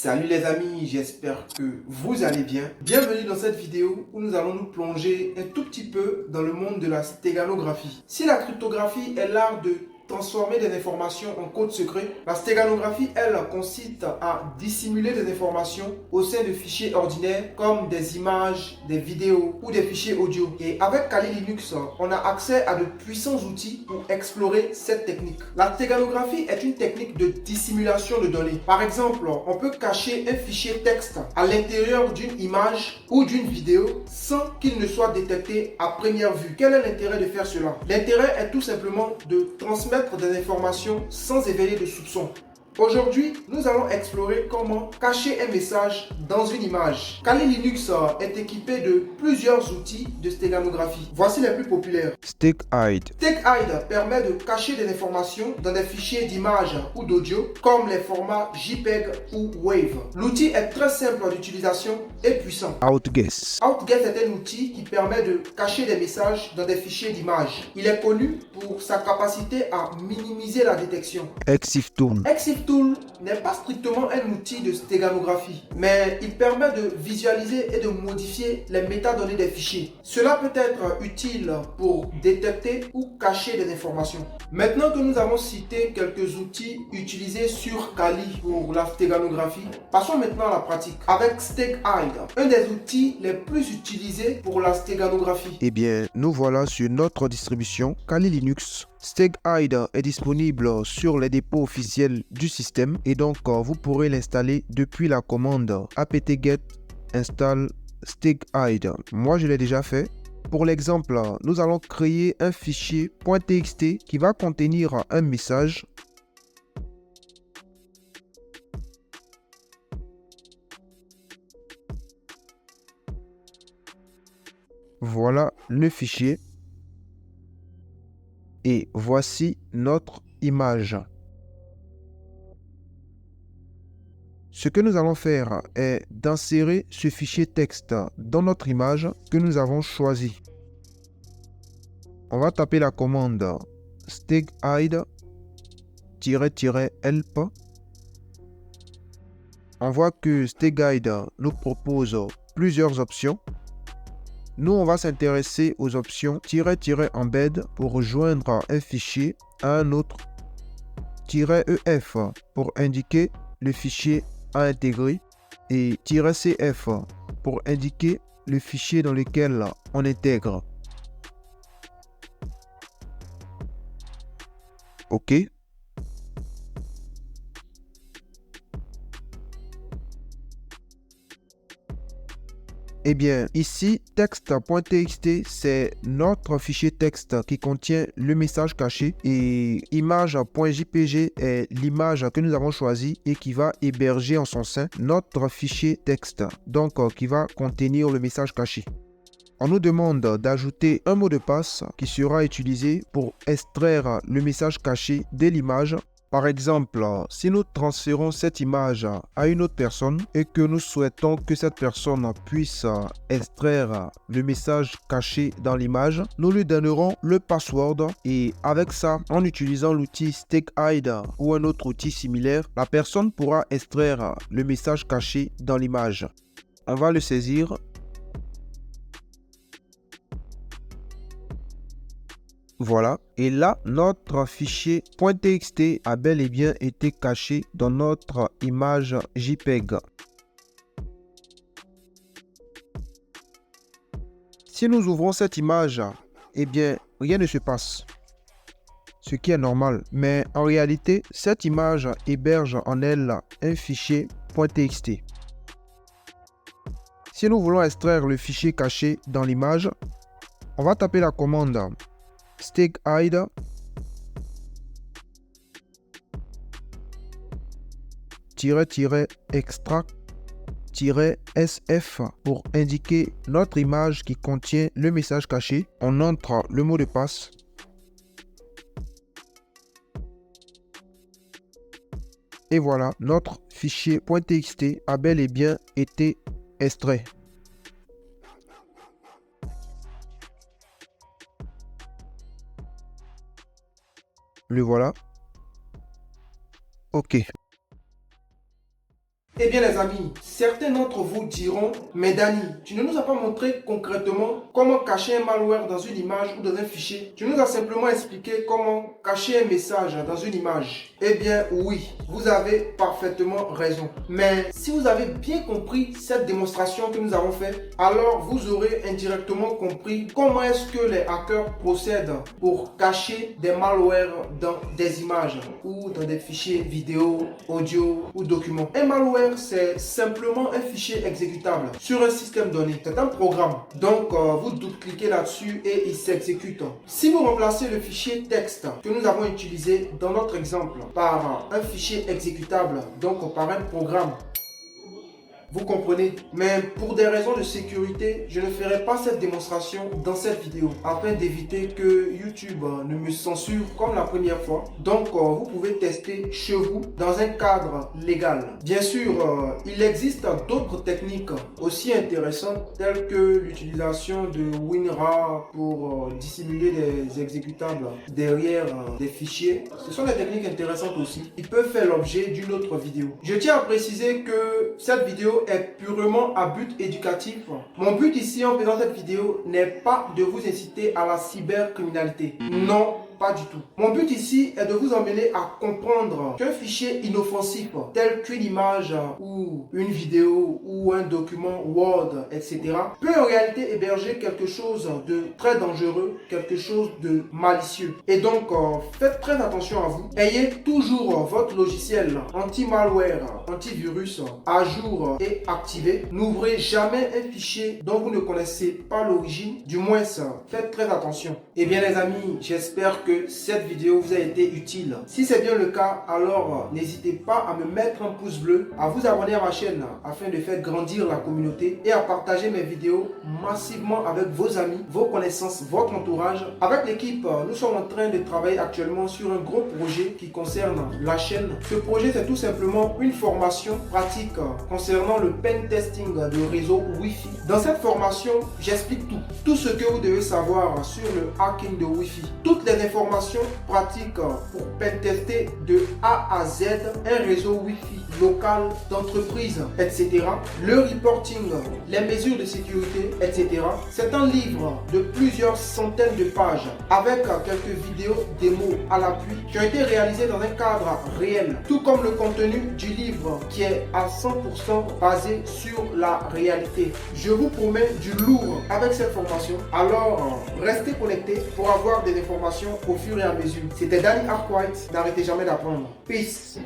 Salut les amis, j'espère que vous allez bien. Bienvenue dans cette vidéo où nous allons nous plonger un tout petit peu dans le monde de la stéganographie. Si la cryptographie est l'art de transformer des informations en code secret, la stéganographie, elle, consiste à dissimuler des informations au sein de fichiers ordinaires comme des images, des vidéos ou des fichiers audio. Et avec Kali Linux, on a accès à de puissants outils pour explorer cette technique. La stéganographie est une technique de dissimulation de données. Par exemple, on peut cacher un fichier texte à l'intérieur d'une image ou d'une vidéo sans qu'il ne soit détecté à première vue. Quel est l'intérêt de faire cela? L'intérêt est tout simplement de transmettre des informations sans éveiller de soupçons. Aujourd'hui, nous allons explorer comment cacher un message dans une image. Kali Linux est équipé de plusieurs outils de stéganographie. Voici les plus populaires. StegHide. StegHide permet de cacher des informations dans des fichiers d'images ou d'audio comme les formats JPEG ou WAV. L'outil est très simple d'utilisation et puissant. Outguess. Outguess est un outil qui permet de cacher des messages dans des fichiers d'images. Il est connu pour sa capacité à minimiser la détection. ExifTool. ExifTool n'est pas strictement un outil de stéganographie, mais il permet de visualiser et de modifier les métadonnées des fichiers. Cela peut être utile pour détecter ou cacher des informations. Maintenant que nous avons cité quelques outils utilisés sur Kali pour la stéganographie, passons maintenant à la pratique avec StegHide, un des outils les plus utilisés pour la stéganographie. Eh bien, nous voilà sur notre distribution Kali Linux. StegHide est disponible sur les dépôts officiels du système et donc vous pourrez l'installer depuis la commande apt-get install StegHide. Moi, je l'ai déjà fait. Pour l'exemple, nous allons créer un fichier .txt qui va contenir un message. Voilà le fichier. Et voici notre image. Ce que nous allons faire est d'insérer ce fichier texte dans notre image que nous avons choisi. On va taper la commande steghide-help. On voit que StegHide nous propose plusieurs options. Nous, on va s'intéresser aux options "-embed" pour rejoindre un fichier à un autre, "-ef" pour indiquer le fichier à intégrer et "-cf" pour indiquer le fichier dans lequel on intègre. OK. Eh bien, ici, text.txt, c'est notre fichier texte qui contient le message caché et image.jpg est l'image que nous avons choisie et qui va héberger en son sein notre fichier texte, donc qui va contenir le message caché. On nous demande d'ajouter un mot de passe qui sera utilisé pour extraire le message caché de l'image. Par exemple, si nous transférons cette image à une autre personne et que nous souhaitons que cette personne puisse extraire le message caché dans l'image, nous lui donnerons le password et avec ça, en utilisant l'outil StegHide ou un autre outil similaire, la personne pourra extraire le message caché dans l'image. On va le saisir. Voilà, et là, notre fichier .txt a bel et bien été caché dans notre image JPEG. Si nous ouvrons cette image, eh bien, rien ne se passe, ce qui est normal. Mais en réalité, cette image héberge en elle un fichier .txt. Si nous voulons extraire le fichier caché dans l'image, on va taper la commande steghide -extract -sf pour indiquer notre image qui contient le message caché. On entre le mot de passe. Et voilà, notre fichier .txt a bel et bien été extrait. Le voilà. OK. Eh bien les amis, certains d'entre vous diront, mais Dani, tu ne nous as pas montré concrètement comment cacher un malware dans une image ou dans un fichier. Tu nous as simplement expliqué comment cacher un message dans une image. Eh bien oui, vous avez parfaitement raison. Mais si vous avez bien compris cette démonstration que nous avons faite, alors vous aurez indirectement compris comment est-ce que les hackers procèdent pour cacher des malwares dans des images ou dans des fichiers vidéo, audio ou documents. Un malware, c'est simplement un fichier exécutable sur un système donné. C'est un programme. Donc, vous double-cliquez là-dessus et il s'exécute. Si vous remplacez le fichier texte que nous avons utilisé dans notre exemple par un fichier exécutable, donc par un programme, vous comprenez? Mais pour des raisons de sécurité, je ne ferai pas cette démonstration dans cette vidéo afin d'éviter que YouTube ne me censure comme la première fois. Donc, vous pouvez tester chez vous dans un cadre légal. Bien sûr, il existe d'autres techniques aussi intéressantes telles que l'utilisation de WinRAR pour dissimuler des exécutables derrière des fichiers. Ce sont des techniques intéressantes aussi. Ils peuvent faire l'objet d'une autre vidéo. Je tiens à préciser que cette vidéo est purement à but éducatif. Mon but ici en faisant cette vidéo n'est pas de vous inciter à la cybercriminalité. Non, pas du tout. Mon but ici est de vous emmener à comprendre qu'un fichier inoffensif tel qu'une image ou une vidéo ou un document Word, etc. peut en réalité héberger quelque chose de très dangereux, quelque chose de malicieux. Et donc, faites très attention à vous. Ayez toujours votre logiciel anti-malware, antivirus à jour et activé. N'ouvrez jamais un fichier dont vous ne connaissez pas l'origine. Du moins, faites très attention. Eh bien les amis, j'espère que cette vidéo vous a été utile. Si c'est bien le cas, alors n'hésitez pas à me mettre un pouce bleu, à vous abonner à ma chaîne afin de faire grandir la communauté et à partager mes vidéos massivement avec vos amis, vos connaissances, votre entourage. Avec l'équipe, nous sommes en train de travailler actuellement sur un gros projet qui concerne la chaîne. Ce projet, c'est tout simplement une formation pratique concernant le pen testing de réseau Wi-Fi. Dans cette formation, j'explique tout ce que vous devez savoir sur le hacking de Wi-Fi. Toutes les informations pratiques pour pentester de A à Z un réseau Wi-Fi local, d'entreprise, etc. Le reporting, les mesures de sécurité, etc. C'est un livre de plusieurs centaines de pages avec quelques vidéos démos à l'appui qui ont été réalisées dans un cadre réel, tout comme le contenu du livre qui est à 100% basé sur la réalité. Je vous promets du lourd avec cette formation, alors restez connectés pour avoir des informations au fur et à mesure. C'était Dani Arkwright, n'arrêtez jamais d'apprendre. Peace.